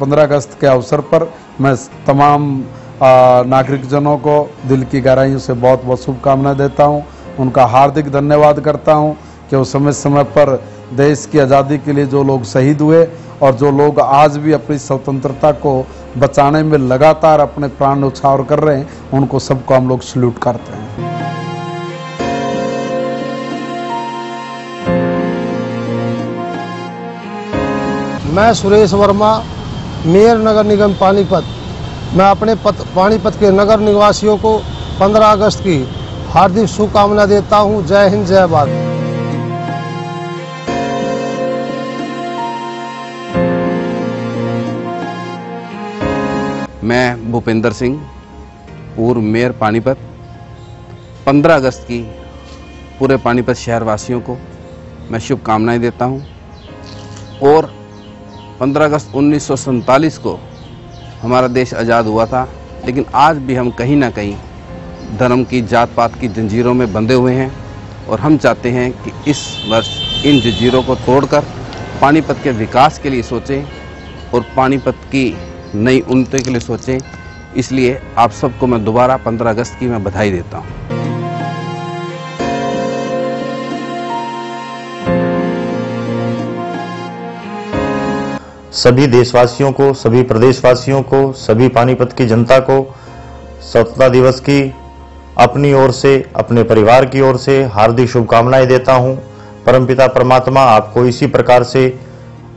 15 अगस्त के अवसर पर मैं तमाम नागरिकजनों को दिल की गहराइयों से बहुत बहुत शुभकामनाएं देता हूं। उनका हार्दिक धन्यवाद करता हूं कि वो समय समय पर देश की आज़ादी के लिए जो लोग शहीद हुए और जो लोग आज भी अपनी स्वतंत्रता को बचाने में लगातार अपने प्राण न्यौछावर कर रहे हैं, उनको सबको हम लोग सल्यूट करते हैं। मैं सुरेश वर्मा, मेयर नगर निगम पानीपत। मैं अपने पानीपत के नगर निवासियों को 15 अगस्त की हार्दिक शुभकामना देता हूं। जय हिंद, जय भारत। मैं भूपेंद्र सिंह, पूर्व मेयर पानीपत, 15 अगस्त की पूरे पानीपत शहर वासियों को मैं शुभकामनाएं देता हूं। और 15 अगस्त 1947 को हमारा देश आज़ाद हुआ था, लेकिन आज भी हम कहीं ना कहीं धर्म की, जात पात की जंजीरों में बंधे हुए हैं और हम चाहते हैं कि इस वर्ष इन जंजीरों को तोड़कर पानीपत के विकास के लिए सोचें और पानीपत की नई उन्नति के लिए सोचें। इसलिए आप सबको मैं दोबारा 15 अगस्त की मैं बधाई देता हूँ। सभी देशवासियों को, सभी प्रदेशवासियों को, सभी पानीपत की जनता को स्वतंत्रता दिवस की अपनी ओर से, अपने परिवार की ओर से हार्दिक शुभकामनाएं देता हूं। परमपिता परमात्मा आपको इसी प्रकार से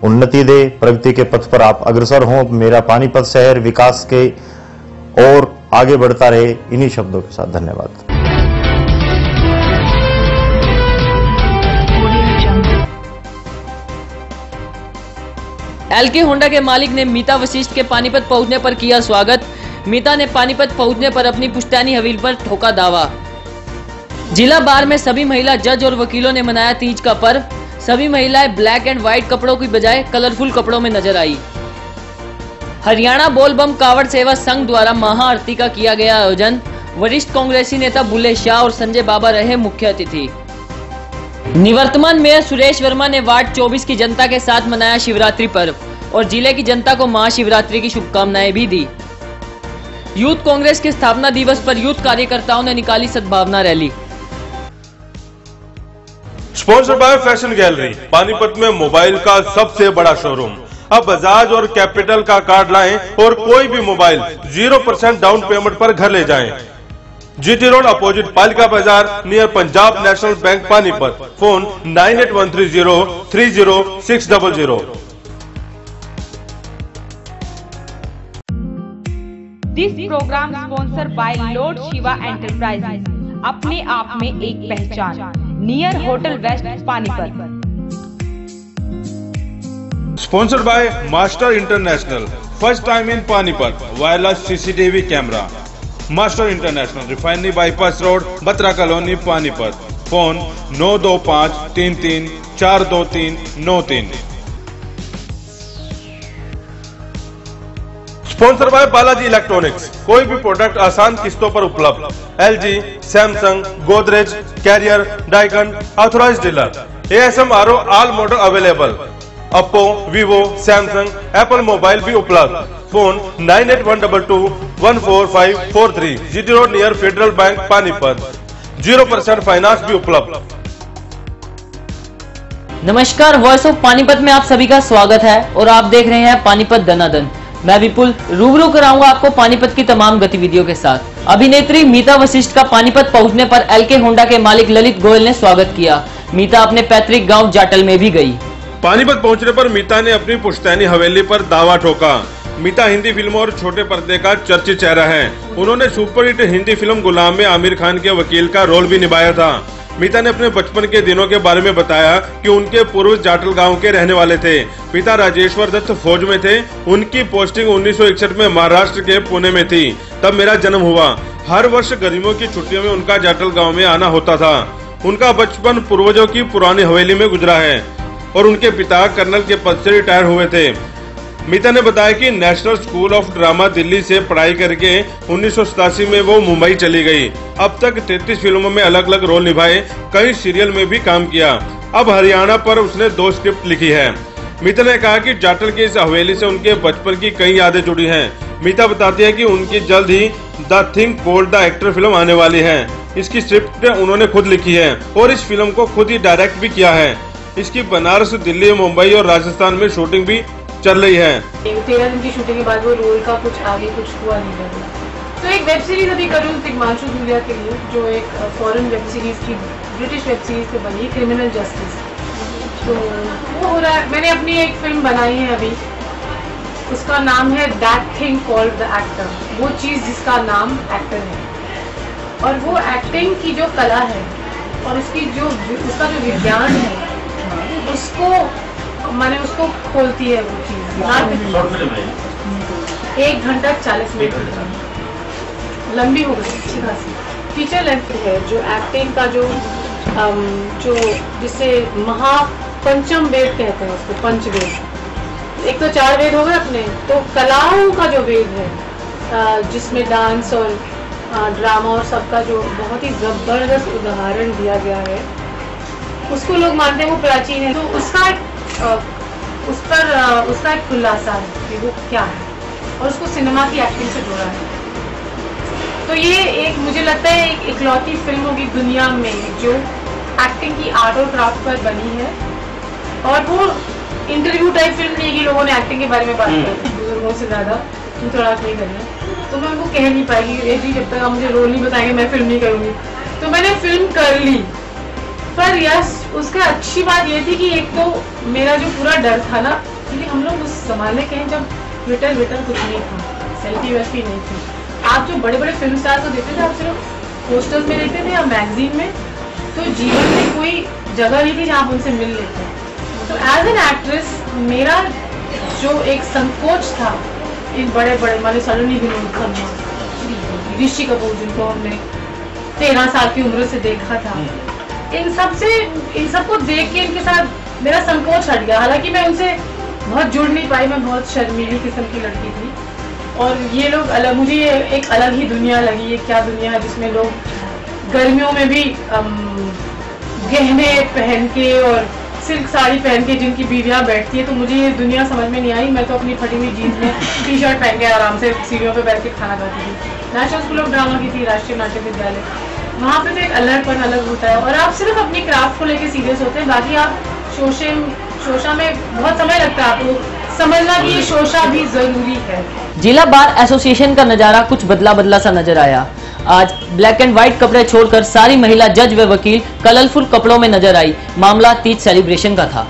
उन्नति दे, प्रगति के पथ पर आप अग्रसर हों। मेरा पानीपत शहर विकास के और आगे बढ़ता रहे। इन्हीं शब्दों के साथ धन्यवाद। एलके होंडा के मालिक ने मीता वशिष्ठ के पानीपत पहुंचने पर किया स्वागत। मीता ने पानीपत पहुंचने पर अपनी पुश्तैनी हवील पर ठोका दावा। जिला बार में सभी महिला जज और वकीलों ने मनाया तीज का पर्व। सभी महिलाएं ब्लैक एंड व्हाइट कपड़ों की बजाय कलरफुल कपड़ों में नजर आई। हरियाणा बोलबम कावड़ सेवा संघ द्वारा महाआरती का किया गया आयोजन। वरिष्ठ कांग्रेसी नेता बुल्ले शाह और संजय बाबा रहे मुख्य अतिथि। निवर्तमान मेयर सुरेश वर्मा ने वार्ड 24 की जनता के साथ मनाया शिवरात्रि पर्व और जिले की जनता को महाशिवरात्रि की शुभकामनाएं भी दी। यूथ कांग्रेस के स्थापना दिवस पर यूथ कार्यकर्ताओं ने निकाली सद्भावना rally. Sponsor by fashion gallery, Panipat में मोबाइल का सबसे बड़ा शोरूम। अब बजाज और कैपिटल का कार्ड लाएं और कोई भी मोबाइल 0% डाउन पेमेंट पर घर ले जाएं। जीटी रोड अपोजिट पालिका बाजार near Punjab national bank Panipat. Phone 9813030600। This program sponsor by Lord Shiva enterprises, अपने आप में एक पहचान, near hotel west Panipat. Sponsored by master international, first time in Panipat, wireless CCTV camera. Master international, refinery bypass road, Batra colony Panipat. Phone 9253342393। Sponsor by Balaji electronics, कोई भी product आसान किस्तों पर उपलब्ध। LG, Samsung, Godrej, Carrier, Daikin, authorised dealer. ASM RO all model available. Oppo, Vivo, Samsung, Apple mobile भी उपलब्ध। Phone 9812214543। GT road near federal bank Panipat. 0% finance भी उपलब्ध। नमस्कार, वॉइस ऑफ पानीपत में आप सभी का स्वागत है और आप देख रहे हैं पानीपत दनादन। मैं विपुल रूबरू कराऊंगा आपको पानीपत की तमाम गतिविधियों के साथ। अभिनेत्री मीता वशिष्ठ का पानीपत पहुंचने पर एलके होंडा के मालिक ललित गोयल ने स्वागत किया। मीता अपने पैतृक गांव जाटल में भी गई। पानीपत पहुंचने पर मीता ने अपनी पुश्तैनी हवेली पर दावा ठोका। मीता हिंदी फिल्मों और छोटे पर्दे का चर्चित चेहरा है। उन्होंने सुपरहिट हिंदी फिल्म गुलाम में आमिर खान के वकील का रोल भी निभाया था। मीता ने अपने बचपन के दिनों के बारे में बताया कि उनके पूर्वज जाटल गांव के रहने वाले थे। पिता राजेश्वर दत्त फौज में थे। उनकी पोस्टिंग 1961 में महाराष्ट्र के पुणे में थी। तब मेरा जन्म हुआ। हर वर्ष गर्मियों की छुट्टियों में उनका जाटल गांव में आना होता था। उनका बचपन पूर्वजों की पुरानी हवेली में गुजरा है और उनके पिता कर्नल के पद से रिटायर हुए थे। मीता ने बताया कि national school of drama Delhi से पढ़ाई करके 1987 में वो मुंबई चली गई। अब तक 33 फिल्मों में अलग अलग रोल निभाए, कई सीरियल में भी काम किया। अब हरियाणा पर उसने 2 स्क्रिप्ट लिखी है। मीता ने कहा कि जाटल की इस हवेली से उनके बचपन की कई यादें जुड़ी हैं। मीता बताती है कि उनकी जल्द ही the thing called the actor film आने वाली है। इसकी स्क्रिप्ट उन्होंने खुद लिखी है और इस फिल्म को खुद ही डायरेक्ट भी किया है। इसकी बनारस, दिल्ली, मुंबई और राजस्थान में शूटिंग भी चल रही है। 13 दिन की शूटिंग के बाद वो रोल का कुछ आगे कुछ हुआ नहीं लगा। तो एक वेब सीरीज अभी कर रही हूँ तिग्मांशु धूलिया के लिए, जो एक फॉरेन वेब सीरीज की, ब्रिटिश वेब सीरीज से बनी, क्रिमिनल जस्टिस। तो वो हो रहा है। मैंने अपनी एक फिल्म बनाई है अभी, उसका नाम है that thing called the actor, वो चीज़ जिसका नाम एक्टर है। और वो एक्टिंग की जो कला है और उसकी जो उसका जो विज्ञान है, उसको मैंने उसको खोलती है वो चीज़। 1 घंटा 40 मिनट लंबी हो गई, अच्छी खासी फीचर लेंथ है। जो एक्टिंग का जो जिसे महापंचम वेद कहते हैं, उसको पंचवेद। एक तो 4 वेद हो गए अपने, तो कलाओं का जो वेद है, जिसमें डांस और ड्रामा और सबका जो बहुत ही जबरदस्त उदाहरण दिया गया है, उसको लोग मानते हैं वो प्राचीन है। तो उसका एक खुलासा है कि वो क्या है, और उसको सिनेमा की एक्टिंग से जोड़ा है। तो ये एक, मुझे लगता है, एक इकलौती फिल्म होगी दुनिया में जो एक्टिंग की आर्ट और क्राफ्ट पर बनी है। और वो इंटरव्यू टाइप फिल्म नहीं है कि लोगों ने एक्टिंग के बारे में बात की बुजुर्गों से ज्यादा, तुम थोड़ा नहीं करना, तो मैं उनको कह नहीं पाएगी जी जब तक आप मुझे रोल नहीं बताएंगे मैं फिल्म नहीं करूँगी। तो मैंने फिल्म कर ली, पर यस उसका अच्छी बात ये थी कि एक तो मेरा जो पूरा डर था ना, क्योंकि हम लोग उस जमाने के हैं जब ट्विटर कुछ नहीं था, सेल्फी वेल्फी नहीं थी। आप जो बड़े बड़े फिल्म स्टार को देखते थे, आप सिर्फ पोस्टर्स में देखते थे या मैगजीन में, तो जीवन में कोई जगह नहीं थी जहाँ आप उनसे मिल लेते। तो एज एन एक्ट्रेस मेरा जो एक संकोच था, इन बड़े बड़े माने सलोनी विनोद खन्ना, ऋषि कपूर जिनको हमने 13 साल की उम्र से देखा था, इन सबको देख के इनके साथ मेरा संकोच हट गया। हालांकि मैं उनसे बहुत जुड़ नहीं पाई, मैं बहुत शर्मीली किस्म की लड़की थी, और ये लोग अलग, मुझे एक अलग ही दुनिया लगी। ये क्या दुनिया है जिसमें लोग गर्मियों में भी गहने पहन के और सिल्क साड़ी पहन के जिनकी बीवियां बैठती है, तो मुझे ये दुनिया समझ में नहीं आई। मैं तो अपनी फटी हुई जीन्स में टी-शर्ट पहन के आराम से सीढ़ियों पे बैठ के खाना खाती थी। नेशनल स्कूल ऑफ ड्रामा की थी, राष्ट्रीय नाट्य विद्यालय, वहाँ पे तो एक अलग होता है, और आप सिर्फ अपनी क्राफ्ट को लेके सीरियस होते हैं। बाकी आप शोशा में बहुत समय लगता है आपको समझना कि ये शोशा भी जरूरी है। जिला बार एसोसिएशन का नजारा कुछ बदला सा नजर आया। आज ब्लैक एंड व्हाइट कपड़े छोड़कर सारी महिला जज व वकील कलरफुल कपड़ों में नजर आई। मामला तीज सेलिब्रेशन का था।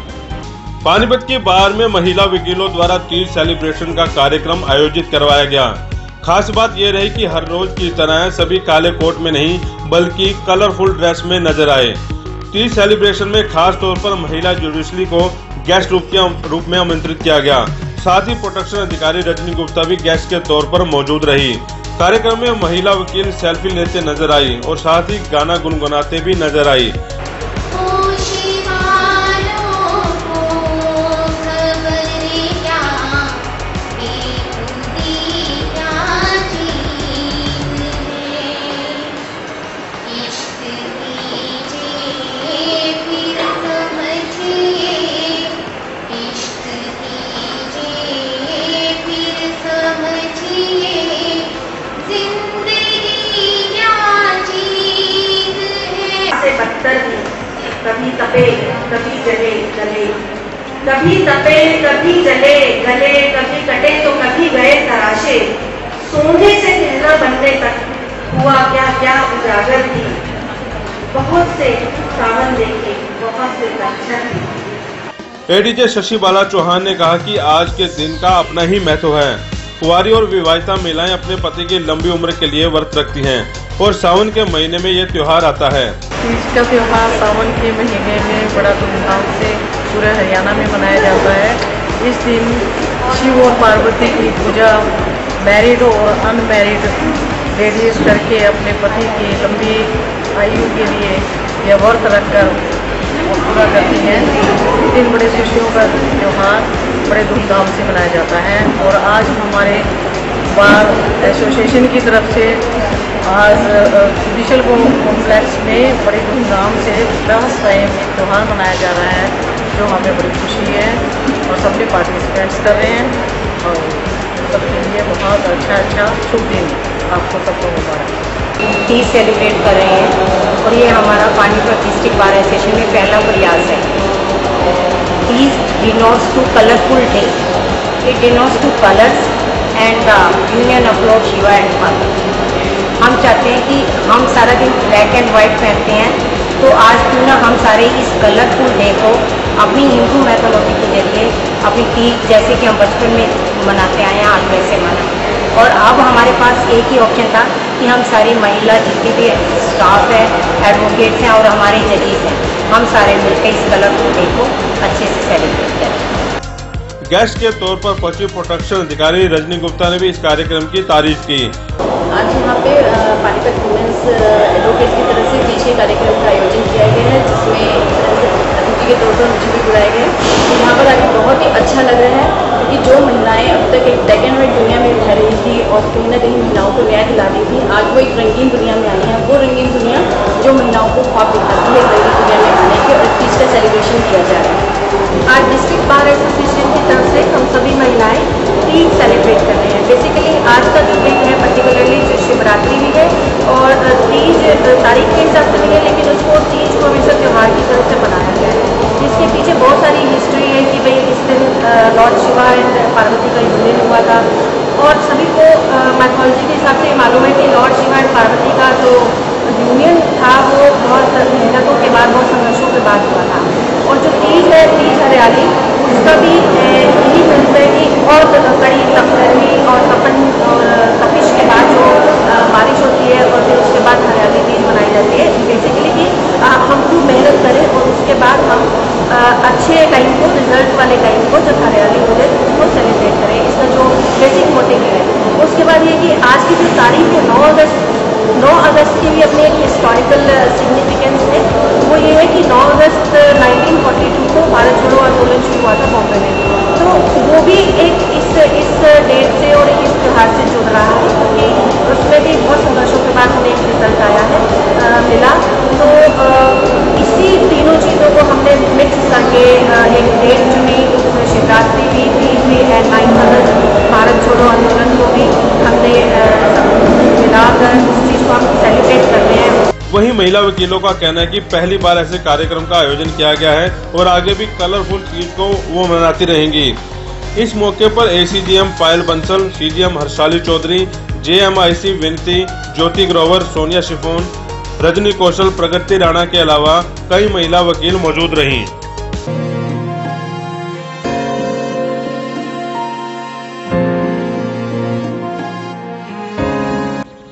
पानीपत की बार में महिला वकीलों द्वारा तीज सेलिब्रेशन का कार्यक्रम आयोजित करवाया गया। खास बात ये रही कि हर रोज की तरह सभी काले कोट में नहीं बल्कि कलरफुल ड्रेस में नजर आए। तीज सेलिब्रेशन में खास तौर पर महिला जुडिशरी को गेस्ट रूप में आमंत्रित किया गया। साथ ही प्रोटेक्शन अधिकारी रजनी गुप्ता भी गेस्ट के तौर पर मौजूद रही। कार्यक्रम में महिला वकील सेल्फी लेते नजर आई और साथ ही गाना गुनगुनाते भी नजर आई। कभी तपे कभी जले गले, कभी तपे कभी जले गले, कभी कटे तो कभी गए तराशे। सोने से गहना बनने तक हुआ क्या क्या उजागर भी, बहुत से सावन देखे बहुत से दर्शन। एडीजे शशि बाला चौहान ने कहा कि आज के दिन का अपना ही महत्व है। कुंवारी और विवाहिता महिलाएं अपने पति की लंबी उम्र के लिए व्रत रखती हैं और सावन के महीने में ये त्योहार आता है। तीज का त्योहार सावन के महीने में बड़ा धूमधाम से पूरे हरियाणा में मनाया जाता है। इस दिन शिव और पार्वती की पूजा मैरिड और अनमैरिड लेडीज करके अपने पति की लंबी आयु के लिए यह व्रत रखकर पूरा करती हैं। इस दिन बड़े खुशियों का त्योहार बड़े धूमधाम से मनाया जाता है। और आज हमारे बार एसोसिएशन की तरफ से आज जुडिशल कॉम्प्लेक्स में बड़ी धूमधाम से 10 टाइम एक त्यौहार मनाया जा रहा है, जो हमें बड़ी खुशी है। और सबके पार्टिसिपेंट्स कर रहे हैं और सबके लिए बहुत अच्छा शुभ दिन आपको सबको मुबारक। तीज सेलिब्रेट कर रहे हैं और ये हमारा पानीपत डिस्ट्रिक्ट बार एसोसिएशन में पहला प्रयास है। Teej denotes to colourful day, it denotes to colours and the union of Lord Shiva and Parvati. हम चाहते हैं कि हम सारा दिन ब्लैक एंड वाइट पहनते हैं, तो आज क्यों ना हम सारे इस कलरफुल डे को अपनी हिंदू मैथोलॉजी के जरिए अपनी तीज जैसे कि हम बचपन में मनाते आए हैं आज वैसे मनाएं। और अब हमारे पास एक ही ऑप्शन था कि हम सारी महिला जितने भी स्टाफ है, एडवोकेट्स हैं और हमारे जजेस हैं, हम सारे मिलकर इस कलरफुल डे को अच्छे से सेलिब्रेट करें। गेस्ट के तौर पर पशु प्रोटेक्शन अधिकारी रजनी गुप्ता ने भी इस कार्यक्रम की तारीफ की। आज यहाँ पे पानीपत वुमेन्स एडवोकेट की तरफ से पीछे कार्यक्रम का आयोजन किया गया है, जिसमें अतिथि के तौर पर मुझे भी बुलाया गया है। तो यहाँ पर आके बहुत ही अच्छा लग रहा है, क्योंकि जो महिलाएं अब तक एक ब्लैक एंड वाइट दुनिया में रह रही थी और कहीं ना कहीं महिलाओं को न्याय दिला रही थी, आज वो एक रंगीन दुनिया में आई है। वो रंगीन दुनिया जो महिलाओं को ख्वाब दिखाती है रंगीन दुनिया में आने के, और इस चीज़ का सेलिब्रेशन किया जा रहा है। आज डिस्ट्रिक्ट बार एसोसिएशन की तरफ से हम सभी महिलाएं तीज सेलिब्रेट कर रहे हैं। बेसिकली आज का जो दिन है, पर्टिकुलरली जो शिवरात्रि भी है और तीज तारीख के हिसाब से भी है, लेकिन उसको तीज को हमेशा त्यौहार की तरफ से मनाया गया है। इसके पीछे बहुत सारी हिस्ट्री है कि भाई इस दिन लॉर्ड शिवा एंड पार्वती का यूनियन हुआ था, और सभी को मैथोलॉजी के हिसाब से मालूम है कि लॉर्ड शिवा एंड पार्वती का जो यूनियन था वो बहुत मेहनतों के बाद, बहुत संघर्षों के बाद हुआ था। और जो तीज है, तीज हरियाली, उसका भी यही मिलता है कि बहुत कड़ी तपस्या और तपन और तपिश के बाद जो बारिश होती है और फिर उसके बाद हरियाली तीज मनाई जाती है। बेसिकली कि हम खूब मेहनत करें और उसके बाद हम अच्छे टाइम को, रिजल्ट वाले टाइम को, जब हरियाली हो जाए उसको सेलिब्रेट करें। इसका जो बेसिक मोटिव है। उसके बाद ये कि आज की जो तारीख है 9 अगस्त की भी अपनी एक हिस्टोरिकल सिग्निफिकेंस है। वो ये है कि 9 अगस्त 1942 को भारत छोड़ो आंदोलन शुरू हुआ था बॉम्बे में, तो वो भी एक इस डेट से और इस त्यौहार से जुड़ रहा है, क्योंकि उसमें भी बहुत संघर्षों के बाद हमें एक रिजल्ट आया है मिला। तो इसी तीनों चीज़ों को हमने मिक्स करके एक डेट चुनी, उसमें शिवरात्रि भी थी एंड 9 अगस्त भारत छोड़ो आंदोलन को भी हमने मिलाकर उस चीज़ को हम सेलिब्रेट करते हैं। वहीं महिला वकीलों का कहना है कि पहली बार ऐसे कार्यक्रम का आयोजन किया गया है और आगे भी कलरफुल तीज को वो मनाती रहेंगी। इस मौके पर ACGM Payal Bansal, CGM Harshali Chaudhary, JMIC Vinati, Jyoti Grover, Sonia Shifon, Rajni Kaushal, Pragati Rana के अलावा कई महिला वकील मौजूद रहीं।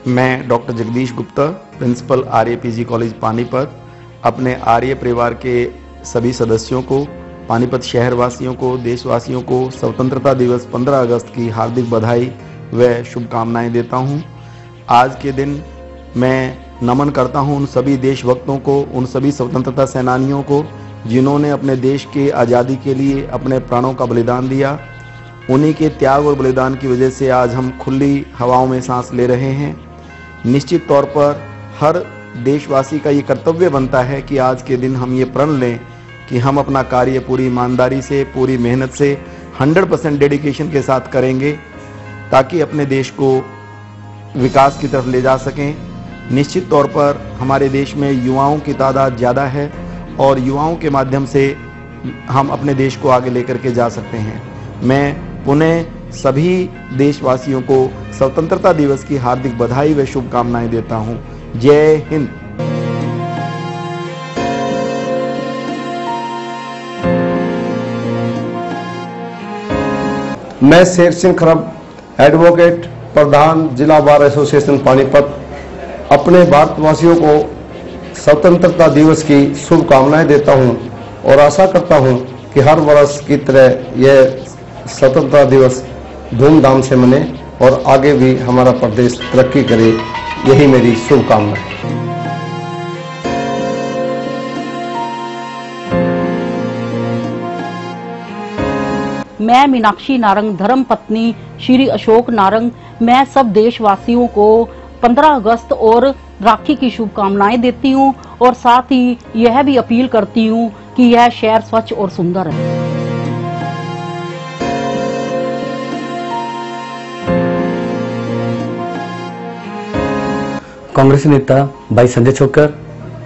मैं doctor Jagdish Gupta, principal Arya PG college Panipat, अपने आर्य परिवार के सभी सदस्यों को, पानीपत शहरवासियों को, देशवासियों को स्वतंत्रता दिवस 15 अगस्त की हार्दिक बधाई व शुभकामनाएं देता हूं। आज के दिन मैं नमन करता हूं उन सभी देशभक्तों को, उन सभी स्वतंत्रता सेनानियों को जिन्होंने अपने देश के आज़ादी के लिए अपने प्राणों का बलिदान दिया। उन्हीं के त्याग और बलिदान की वजह से आज हम खुली हवाओं में सांस ले रहे हैं। निश्चित तौर पर हर देशवासी का ये कर्तव्य बनता है कि आज के दिन हम ये प्रण लें कि हम अपना कार्य पूरी ईमानदारी से, पूरी मेहनत से 100% डेडिकेशन के साथ करेंगे, ताकि अपने देश को विकास की तरफ ले जा सकें। निश्चित तौर पर हमारे देश में युवाओं की तादाद ज़्यादा है और युवाओं के माध्यम से हम अपने देश को आगे लेकर के जा सकते हैं। मैं पुनः सभी देशवासियों को स्वतंत्रता दिवस की हार्दिक बधाई व शुभकामनाएं देता हूं। जय हिंद। मैं शेर सिंह खरब, एडवोकेट, प्रधान जिला बार एसोसिएशन पानीपत, अपने भारतवासियों को स्वतंत्रता दिवस की शुभकामनाएं देता हूं और आशा करता हूं कि हर वर्ष की तरह यह स्वतंत्रता दिवस धूमधाम से मने और आगे भी हमारा प्रदेश तरक्की करे, यही मेरी शुभकामना है। मैं मीनाक्षी नारंग, धर्म पत्नी श्री अशोक नारंग, मैं सब देशवासियों को 15 अगस्त और राखी की शुभकामनाएं देती हूं और साथ ही यह भी अपील करती हूं कि यह शहर स्वच्छ और सुंदर है। कांग्रेस नेता भाई संजय छोकर,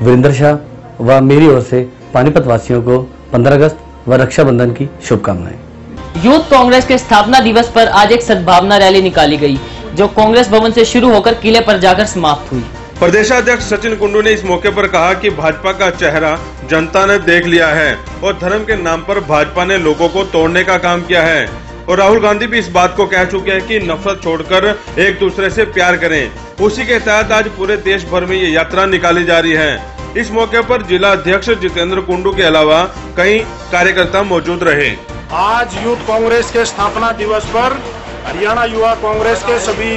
वीरेंद्र शाह व मेरी ओर से पानीपत वासियों को 15 अगस्त व रक्षाबंधन की शुभकामनाएं। यूथ कांग्रेस के स्थापना दिवस पर आज एक सद्भावना रैली निकाली गई, जो कांग्रेस भवन से शुरू होकर किले पर जाकर समाप्त हुई। प्रदेशाध्यक्ष सचिन कुंडू ने इस मौके पर कहा कि भाजपा का चेहरा जनता ने देख लिया है और धर्म के नाम पर भाजपा ने लोगों को तोड़ने का काम किया है। और राहुल गांधी भी इस बात को कह चुके हैं कि नफरत छोड़कर एक दूसरे से प्यार करें। उसी के तहत आज पूरे देश भर में ये यात्रा निकाली जा रही है। इस मौके पर जिला अध्यक्ष जितेंद्र कुंडू के अलावा कई कार्यकर्ता मौजूद रहे। आज यूथ कांग्रेस के स्थापना दिवस पर हरियाणा युवा कांग्रेस के सभी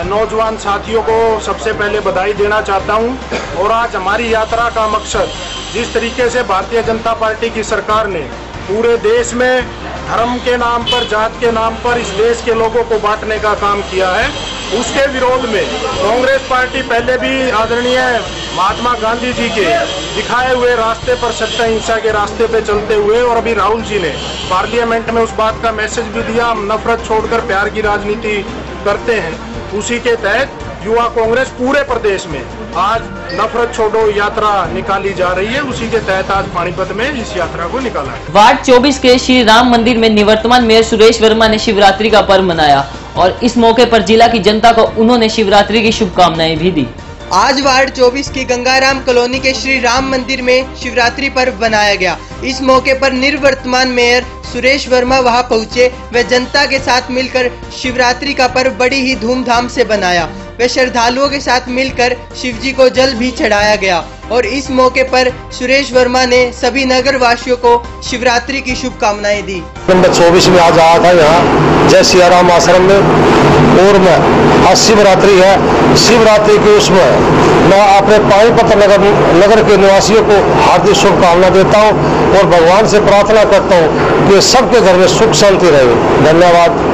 नौजवान साथियों को सबसे पहले बधाई देना चाहता हूं। और आज हमारी यात्रा का मकसद, जिस तरीके से भारतीय जनता पार्टी की सरकार ने पूरे देश में धर्म के नाम पर, जात के नाम पर इस देश के लोगों को बांटने का काम किया है, उसके विरोध में कांग्रेस पार्टी पहले भी आदरणीय महात्मा गांधी जी के दिखाए हुए रास्ते पर, सत्य अहिंसा के रास्ते पे चलते हुए, और अभी राहुल जी ने पार्लियामेंट में उस बात का मैसेज भी दिया, हम नफरत छोड़कर प्यार की राजनीति करते हैं। उसी के तहत युवा कांग्रेस पूरे प्रदेश में आज नफरत छोड़ो यात्रा निकाली जा रही है। उसी के तहत आज पानीपत में इस यात्रा को निकाला है। वार्ड 24 के श्री राम मंदिर में निवर्तमान मेयर सुरेश वर्मा ने शिवरात्रि का पर्व मनाया और इस मौके पर जिला की जनता को उन्होंने शिवरात्रि की शुभकामनाएं भी दी। आज वार्ड 24 की गंगाराम कॉलोनी के श्री राम मंदिर में शिवरात्रि पर्व बनाया गया। इस मौके पर निवर्तमान मेयर सुरेश वर्मा वहां पहुंचे व जनता के साथ मिलकर शिवरात्रि का पर्व बड़ी ही धूमधाम से बनाया व श्रद्धालुओं के साथ मिलकर शिवजी को जल भी चढ़ाया गया। और इस मौके पर सुरेश वर्मा ने सभी नगर वासियों को शिवरात्रि की शुभकामनाएं दी। नंबर 24 में आज आया था यहाँ जय सियाराम आश्रम में, और मैं आज शिवरात्रि है, शिवरात्रि के उसमें मैं अपने पानीपत नगर के निवासियों को हार्दिक शुभकामना देता हूँ और भगवान से प्रार्थना करता हूँ कि सबके घर में सुख शांति रहे। धन्यवाद।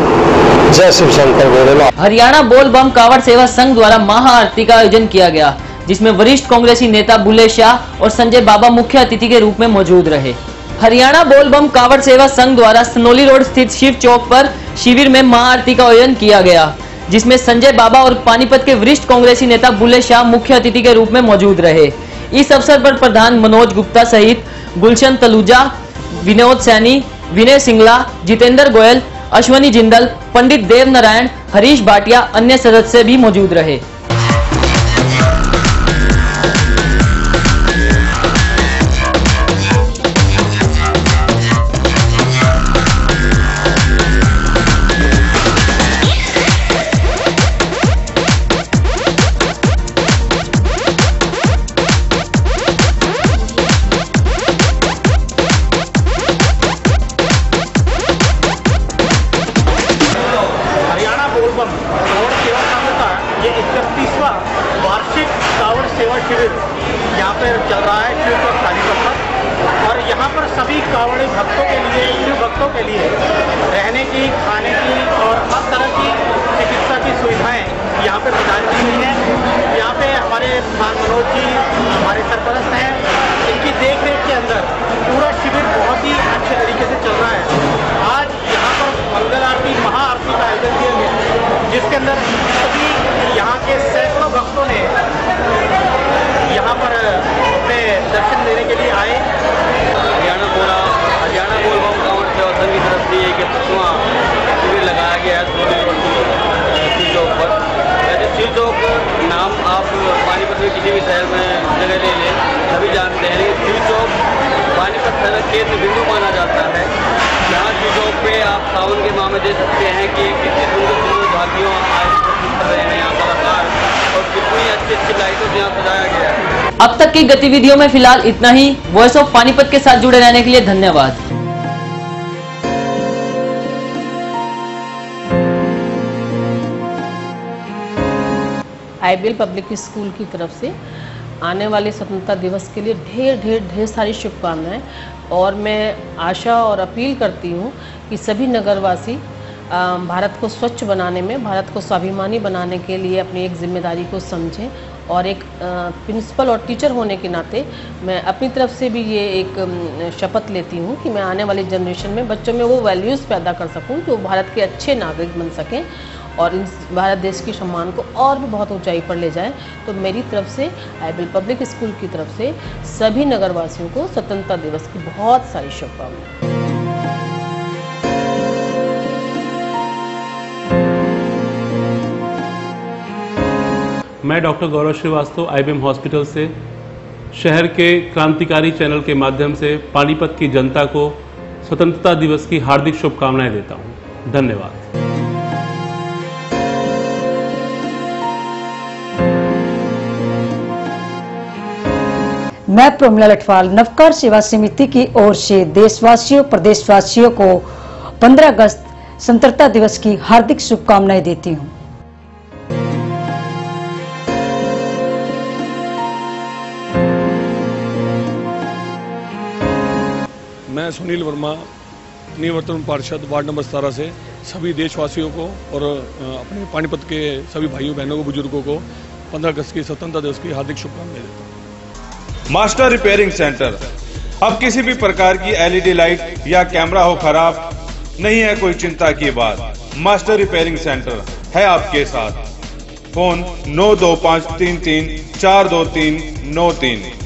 जय शिव शंकर भोलेनाथ। हरियाणा बोल बम कांवड़ सेवा संघ द्वारा महाआरती का आयोजन किया गया, जिसमें वरिष्ठ कांग्रेसी नेता बुल्ले शाह और संजय बाबा मुख्य अतिथि के रूप में मौजूद रहे। हरियाणा बोल बम कांवड़ सेवा संघ द्वारा सनोली रोड स्थित शिव चौक पर शिविर में महाआरती का आयोजन किया गया, जिसमें संजय बाबा और पानीपत के वरिष्ठ कांग्रेसी नेता बुल्ले शाह मुख्य अतिथि के रूप में मौजूद रहे। इस अवसर पर प्रधान मनोज गुप्ता सहित गुलशन तलूजा, विनोद सैनी, विनय सिंगला, जितेंद्र गोयल, अश्वनी जिंदल, पंडित देव नारायण, हरीश भाटिया, अन्य सदस्य भी मौजूद रहे। यहाँ पर चल रहा है शिव चौक पानीपत पर, और यहाँ पर सभी कांवड़ी भक्तों के लिए, शिव भक्तों के लिए रहने की, खाने की और हर तरह की चिकित्सा की सुविधाएं यहाँ पे प्रदान की गई हैं। यहाँ पे हमारे प्रधान मनोज जी हमारे सरपरस्त हैं, इनकी देखरेख के अंदर पूरा शिविर बहुत ही अच्छे तरीके से चल रहा है। आज यहाँ पर मंगल आरती, महाआरती का आयोजन किया गया, जिसके अंदर सभी यहाँ के सैकड़ों भक्तों ने यहाँ पर अपने दर्शन देने के लिए आए। हरियाणा बोल बम कांवड़ सेवा संघ की तरफ से एक 21वां शिविर लगाया गया है शिव चौक पर। वैसे शिव चौक नाम आप पानीपत में किसी भी शहर में जगह ले लें, सभी जानते हैं, लेकिन शिव चौक पानीपत शहर के केंद्र बिंदु माना जाता है। यहाँ शिव चौक पे आप सावन के माह में देख सकते हैं कि कितनी सुंदर सुंदर झांकियों कर रहे हैं यहाँ कलाकार, और कितनी अच्छी लाइटों से यहाँ सजाया गया है। अब तक की गतिविधियों में फिलहाल इतना ही। वॉइस ऑफ पानीपत के साथ जुड़े रहने के लिए धन्यवाद। आईबीएल पब्लिक स्कूल की तरफ से आने वाले स्वतंत्रता दिवस के लिए ढेर सारी शुभकामनाएं, और मैं आशा और अपील करती हूं कि सभी नगरवासी भारत को स्वच्छ बनाने में, भारत को स्वाभिमानी बनाने के लिए अपनी एक जिम्मेदारी को समझें। और एक प्रिंसिपल और टीचर होने के नाते मैं अपनी तरफ से भी ये एक शपथ लेती हूँ कि मैं आने वाली जनरेशन में बच्चों में वो वैल्यूज़ पैदा कर सकूँ कि वो भारत के अच्छे नागरिक बन सकें और इन भारत देश के सम्मान को और भी बहुत ऊंचाई पर ले जाएं। तो मेरी तरफ से आईबीएल पब्लिक स्कूल की तरफ से सभी नगरवासियों को स्वतंत्रता दिवस की बहुत सारी शुभकामनाएं। मैं डॉक्टर गौरव श्रीवास्तव आईबीएम हॉस्पिटल से शहर के क्रांतिकारी चैनल के माध्यम से पानीपत की जनता को स्वतंत्रता दिवस की हार्दिक शुभकामनाएं देता हूं। धन्यवाद। मैं प्रमिला लटवाल नवकार सेवा समिति की ओर से देशवासियों प्रदेशवासियों को 15 अगस्त स्वतंत्रता दिवस की हार्दिक शुभकामनाएं देती हूं। मैं सुनील वर्मा निवर्तमान पार्षद वार्ड नंबर 17 से सभी देशवासियों को और अपने पानीपत के सभी भाइयों बहनों को बुजुर्गों को 15 अगस्त की स्वतंत्रता दिवस की हार्दिक शुभकामनाएं देता हूँ। Master repairing centre. अब किसी भी प्रकार की एलईडी लाइट या कैमरा हो खराब, नहीं है कोई चिंता की बात। मास्टर रिपेयरिंग सेंटर है आपके साथ। फोन 92533 42393।